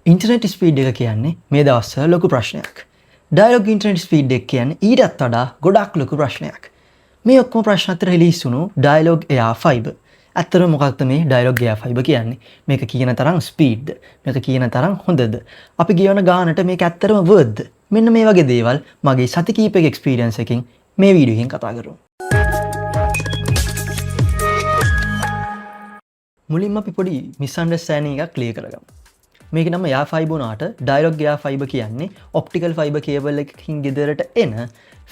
Internet speed එක කියන්නේ මේ දවස්වල ලොකු ප්‍රශ්නයක්. ඩයලොග් ඉන්ටර්නෙට් ස්පීඩ් එක කියන්නේ ඊටත් වඩා ගොඩක් ලොකු ප්‍රශ්නයක්. මේ ඔක්කොම ප්‍රශ්න අතර රිලීස් වුණු ඩයලොග් එයා 5. ඇත්තටම මොකක්ද මේ ඩයලොග් එයා 5 කියන්නේ? මේක කියන තරම් ස්පීඩ්ද? මේක කියන තරම් හොඳද? අපි කියවන ගානට මේක ඇත්තටම වර්ත්ද? මෙන්න මේ වගේ දේවල් මගේ සති කීපයක එක්ස්පීරියන්ස් එකකින් මේ වීඩියෝ එකෙන් කතා කරමු. මුලින්ම අපි පොඩි මිස්අන්ඩර්ස්ටෑන්ඩින් එකක් ක්ලියර් කරගමු. මේක නම යා ෆයිබර් උනාට ඩයලොග් යා ෆයිබර් කියන්නේ ඔප්ටිකල් ෆයිබර් කේබල් එකකින් ගෙදරට එන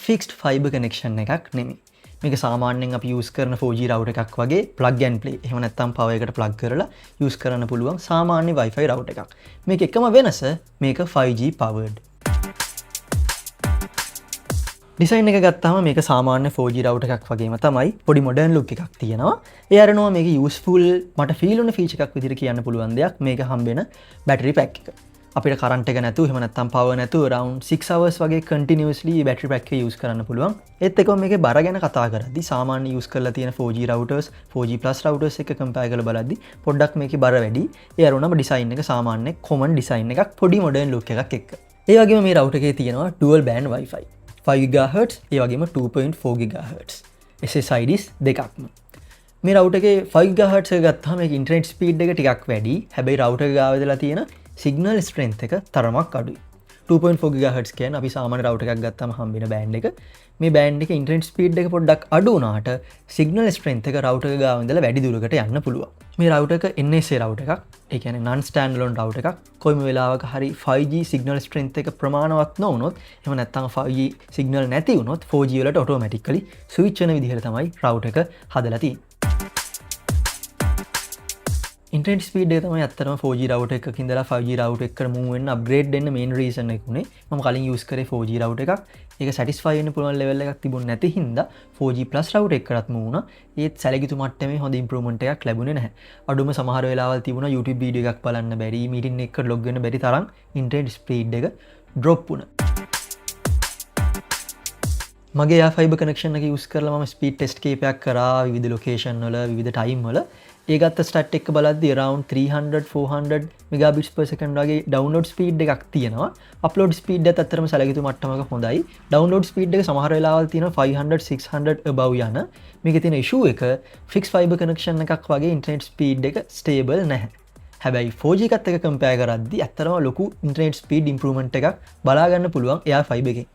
ෆික්ස්ඩ් ෆයිබර් කනෙක්ෂන් එකක් නෙමෙයි. මේක සාමාන්‍යයෙන් අපි යූස් කරන 4G රවුටර් එකක් වගේ ප්ලග් ඇන්ඩ් ප්ලේ. එහෙම නැත්නම් පවර් එකට ප්ලග් කරලා යූස් කරන්න පුළුවන් සාමාන්‍ය Wi-Fi රවුටර් එකක්. මේක එකම වෙනස මේක 5G powered. ඩිසයින් එක ගත්තාම මේක සාමාන්‍ය 4G රවුටර් එකක් වගේම තමයි පොඩි මොඩර්න් ලුක් එකක් තියෙනවා. ඒ අරනවා මේක යූස්ෆුල් මට ෆීල් වුණ ෆීචර් එකක් විදිහට කියන්න පුළුවන් දෙයක් මේක හම්බෙන බැටරි පැක් එක. අපිට කරන්ට් එක නැතුව එහෙම නැත්නම් පවර් නැතුව around 6 hours වගේ continuously බැටරි පැක් එක යූස් කරන්න පුළුවන්. ඒත් එක්කම මේකේ බර ගැන කතා කරද්දී සාමාන්‍ය යූස් කරලා තියෙන 4G routers 4G plus routers එක කම්පයර් කරලා බලද්දී පොඩ්ඩක් මේකේ බර වැඩි. ඒ අරුණම ඩිසයින් එක සාමාන්‍ය common ඩිසයින් එකක් පොඩි මොඩර්න් ලුක් එකක් එක්ක. ඒ වගේම මේ රවුටර් එකේ තියෙනවා dual band Wi-Fi 5 GHz ඒ වගේම 2.4 GHz SSIDs දෙකක්ම. මේ රවුටර් එකේ 5 GHz එක ගත්තාම මේක ඉන්ටර්නෙට් ස්පීඩ් එක ටිකක් වැඩි. හැබැයි රවුටර් එක ගාව ඉඳලා තියෙන සිග්නල් ස්ට්‍රෙන්ත් එක තරමක් අඩුයි. 2.4 GHz කියන්නේ අපි සාමාන්‍ය රවුටර් එකක් ගත්තාම හම්බෙන බෑන්ඩ් එක. මේ බෑන්ඩ් එකේ ඉන්ටර්නෙට් ස්පීඩ් එක පොඩ්ඩක් අඩු වුණාට සිග්නල් ස්ට්‍රෙන්ත් එක රවුටර් එක ගාව ඉඳලා වැඩි දුරකට යන්න පුළුවන්. මේ රවුටර් එක NSA රවුටර් එකක්. ඒ කියන්නේ non standalone රවුටර් එකක්. කොයිම වෙලාවක හරි 5G සිග්නල් ස්ට්‍රෙන්ත් එක ප්‍රමාණවත් නොවුනොත් එහෙම නැත්නම් 5G සිග්නල් නැති වුණොත් 4G වලට ඔටෝමැටිකලි ස්විච් වෙන විදිහට තමයි රවුටර් එක හදලා තියෙන්නේ. ඉන්ටර්නෙට් ස්පීඩ් එක තමයි අත්තරම 4G රවුටර් එකක ඉඳලා 5G රවුටර් එකකට මූව් වෙන්න අප්ග්‍රේඩ් වෙන්න මේන් රීසන් එක උනේ මම කලින් යූස් කරේ 4G රවුටර් එකක්. ඒක සැටිස්ෆයි වෙන්න පුළුවන් ලෙවල් එකක් තිබුණ නැති හින්දා 4G plus රවුටර් එකකටත් මූව් වුණා. ඒත් සැලකිතු මට්ටමේ හොඳ ඉම්ප්‍රූව්මන්ට් එකක් ලැබුණේ නැහැ. අඩුම සමහර වෙලාවල් තිබුණා YouTube වීඩියෝ එකක් බලන්න බැරි, මීටින් එකකට ලොග් වෙන්න බැරි තරම් ඉන්ටර්නෙට් ස්පීඩ් එක ඩ්‍රොප් වුණා. මගේ යා ෆයිබර් කනෙක්ෂන් එක යූස් කරලා මම ස්පීඩ් ටෙස්ට් කීපයක් කරා විවිධ ලොකේෂන් වල විවිධ ටයිම් වල. ඒ ගත්ත ස්ටැට් එක බලද්දී around 300-400 megabits per second වගේ ඩවුන්ලෝඩ් ස්පීඩ් එකක් තියෙනවා. අප්ලෝඩ් ස්පීඩ් එකත් අත්‍තරම සැලකිතු මට්ටමක හොඳයි. ඩවුන්ලෝඩ් ස්පීඩ් එක සමහර වෙලාවල් තියෙනවා 500-600 above යන. මේකේ තියෙන ඉෂුව එක ෆික්ස් ෆයිබර් කනෙක්ෂන් එකක් වගේ ඉන්ටර්නෙට් ස්පීඩ් එක ස්ටේබල් නැහැ. හැබැයි 4G එකත් එක්ක කම්පෙයාර් කරද්දී අත්‍තරම ලොකු ඉන්ටර්නෙට් ස්පීඩ් ඉම්ප්‍රූව්මන්ට් එකක් බලා ගන්න පුළුවන් එයා ෆයිබර් එකෙන්.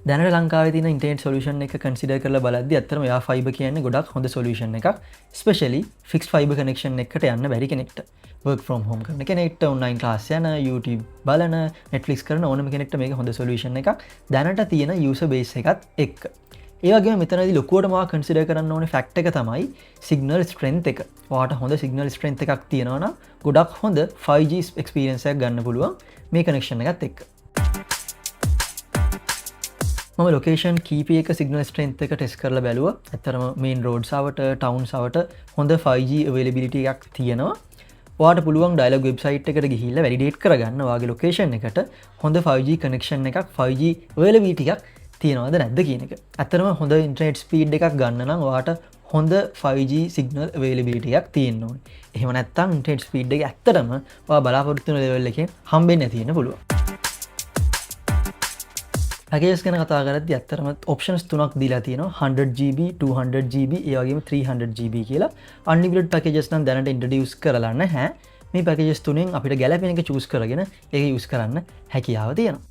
දැනට ලංකාවේ තියෙන ඉන්ටර්නෙට් සොලියුෂන් එක කන්සිඩර් කරලා බලද්දී අත්‍තරම යා ෆයිබර් කියන්නේ ගොඩක් හොඳ සොලියුෂන් එකක්. ස්පෙෂලි ෆික්ස් ෆයිබර් කනෙක්ෂන් එකකට යන්න බැරි කෙනෙක්ට. work from home කරන කෙනෙක්ට, online class යන, YouTube බලන, Netflix කරන ඕනම කෙනෙක්ට මේක හොඳ සොලියුෂන් එකක්. දැනට තියෙන user base එකත් එක්ක. ඒ වගේම මෙතනදී ලොකුවට මම කන්සිඩර් කරන්න ඕනේ ෆැක්ට් එක තමයි signal strength එක. ඔයාලට හොඳ signal strength එකක් තියෙනවා නම් ගොඩක් හොඳ 5G experience එකක් ගන්න පුළුවන් මේ කනෙක්ෂන් එකත් එක්ක. මම ලොකේෂන් කීපයක සිගනල් ස්ට්‍රෙන්ත් එක ටෙස්ට් කරලා බැලුවා. ඇත්තටම මේන් රෝඩ්ස් අවට, ටවුන්ස් අවට හොඳ 5G availability එකක් තියෙනවා. ඔයාලට පුළුවන් ඩයලොග් වෙබ්සයිට් එකට ගිහිල්ලා වැලිඩේට් කරගන්න ඔයාගේ ලොකේෂන් එකට හොඳ 5G කනෙක්ෂන් එකක් 5G availability එකක් තියෙනවද නැද්ද කියන එක. ඇත්තටම හොඳ ඉන්ටර්නෙට් ස්පීඩ් එකක් ගන්න නම් ඔයාලට හොඳ 5G සිගනල් availability එකක් තියෙන්න ඕනේ. එහෙම නැත්නම් ඉන්ටර්නෙට් ස්පීඩ් එක ඇත්තටම ඔයා බලාපොරොත්තු වෙන ලෙවල් එකෙන් හම්බෙන්නේ නැති වෙන්න පුළුවන්. පැකේජස් ගැන කතා කරද්දී ඇත්තටම ඔප්ෂන්ස් තුනක් දීලා තියෙනවා 100GB 200GB ඒ වගේම 300GB කියලා. අන්ලිමිටඩ් පැකේජස් නම් දැනට ඉන්ට්‍රොඩියුස් කරලා නැහැ. මේ පැකේජස් තුනෙන් අපිට ගැලපෙන එක චූස් කරගෙන ඒක යූස් කරන්න හැකියාව තියෙනවා.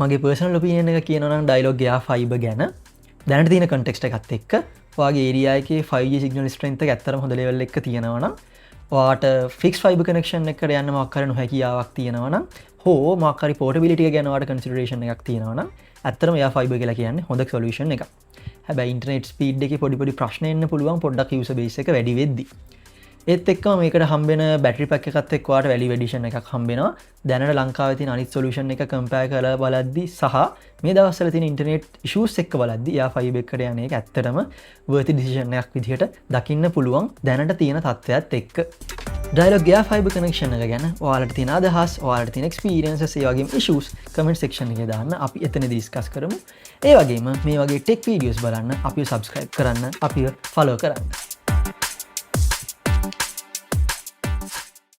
මගේ පර්සනල් ඔපිනියන් එක කියනවා නම් ඩයලොග් එයා ෆයිබර් ගැන දැනට තියෙන කන්ටෙක්ස්ට් එකත් එක්ක ඔයාගේ ඒරියා එකේ 5G සිගනල් ස්ට්‍රෙන්ත් එක ඇත්තටම හොඳ ලෙවල් එකක තියෙනවා නම් ඔයාට ෆික්ස් ෆයිබර් කනෙක්ෂන් එකකට යන්න මොකක් හරි නොහැකියාවක් තියෙනවා නම් හෝ මොකක් හරි පෝටබිලිටි එක ගැන ඔයාට කන්සිඩරේෂන් එකක් තියෙනවා නම් ඇත්තටම එයා ෆයිබර් කියලා කියන්නේ හොඳ සොලියුෂන් එකක්. හැබැයි ඉන්ටර්නෙට් ස්පීඩ් එකේ පොඩි ප්‍රශ්න එන්න පුළුවන් පොඩ්ඩක් යූසර් බේස් එක වැඩි වෙද්දි. ඒත් එක්කම මේකට හම්බෙන බැටරි පැක් එකත් එක්ක ඔයාට වැලියු එඩිෂන් එකක් හම්බෙනවා. දැනට ලංකාවේ තියෙන අනිත් සොලියුෂන් එක කම්පෙයාර් කරලා බලද්දි සහ මේ දවස්වල තියෙන ඉන්ටර්නෙට් ඉෂුස් එක්ක බලද්දි එයා ෆයිබර් එකට යන එක ඇත්තටම worthy decision එකක් විදිහට දකින්න පුළුවන් දැනට තියෙන තත්ත්වයත් එක්ක. ඩයලොග් එයා ෆයිබර් කනෙක්ෂන් එක ගැන ඔයාලට තියෙන අදහස්, ඔයාලට තියෙන එක්ස්පීරියන්සස්, ඒ වගේම ඉෂුස් කමෙන්ට් සෙක්ෂන් එකේ දාන්න. අපි එතනදී ඩිස්කස් කරමු. ඒ වගේම මේ වගේ ටෙක් වීඩියෝස් බලන්න අපිව සබ්ස්ක්‍රයිබ් කරන්න, අපිව ෆලෝ කරන්න.